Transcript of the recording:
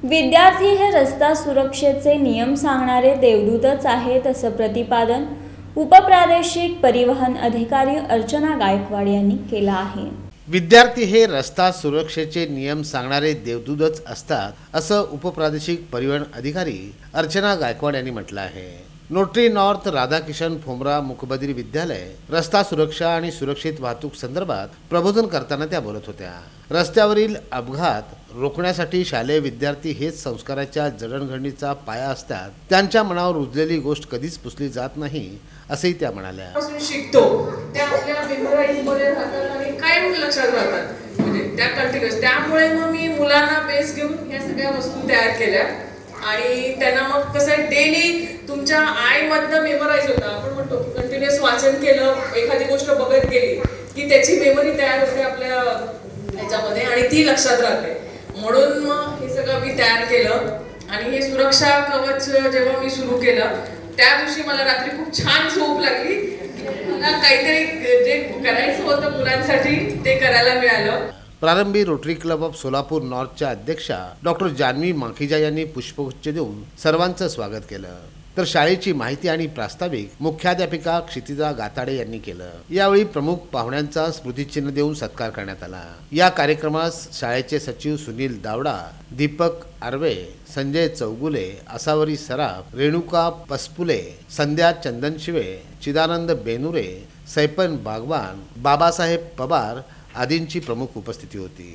विद्यार्थी हे रस्ता सुरक्षेचे नियम सांगणारे देवदूतच आहेत असं प्रतिपादन उपप्रादेशिक परिवहन अधिकारी अर्चना गायकवाड यांनी केलं आहे। विद्यार्थी हे रस्ता सुरक्षेचे नियम सांगणारे देवदूतच असतात असं उपप्रादेशिक परिवहन अधिकारी अर्चना गायकवाड यांनी म्हटलं आहे। नोटरी नॉर्थ राधाकिशन फोमरा मुकबधीर विद्यालय रस्ता सुरक्षा आणि सुरक्षित वाहतूक संदर्भात प्रबोधन करताना त्या बोलत होत्या। रस्त्यावरील अपघात रोखण्यासाठी शालेय विद्यार्थी हेच संस्काराच्या जडणघडणीचा पाया असतात। त्यांच्या मनावर रुजलेली गोष्ट कधीच पुसली जात नाही असेही त्या म्हणाल्या। शिकतो त्या आपल्या मेमोराइज मध्ये राहतात आणि कायम लक्षात राहतात, म्हणजे त्या कंटिन्युअस। त्यामुळे मग मी मुलांना बेस घेऊन ह्या सगळ्या वस्तू तयार केल्या आणि त्यांना मग कसं डेली तुमच्या आयमधनं मेमोराइज होतं। आपण म्हणतो कंटिन्युअस वाचन केलं, एखादी गोष्ट बघत गेली की त्याची मेमरी तयार होते आपल्या ह्याच्यामध्ये आणि ती लक्षात राहते। म्हणून मग हे सगळं मी तयार केलं आणि हे सुरक्षा कवच जेव्हा मी सुरू केलं त्या दिवशी मला रात्री खूप छान झोप लागली। मला काहीतरी जे करायचं होतं मुलांसाठी ते करायला मिळालं। प्रारंभी रोटरी क्लब ऑफ सोलापूर नॉर्थच्या अध्यक्षा डॉक्टर जानवी माखीजा यांनी पुष्पगुच्छ देऊन सर्वांचं स्वागत केलं, तर शाळेची माहिती आणि प्रास्ताविक मुख्याध्यापिका क्षितिजा गाताडे यांनी केलं। यावेळी प्रमुख पाहुण्यांचा स्मृतिचिन्ह देऊन सत्कार करण्यात आला। या कार्यक्रमास शाळेचे सचिव सुनील दावडा, दीपक आर्वे, संजय चौगुले, असावरी सराफ, रेणुका पसपुले, संध्या चंदनशिवे, चिदानंद बेनुरे, सैपन बागवान, बाबासाहेब पवार आदींची प्रमुख उपस्थिती होती।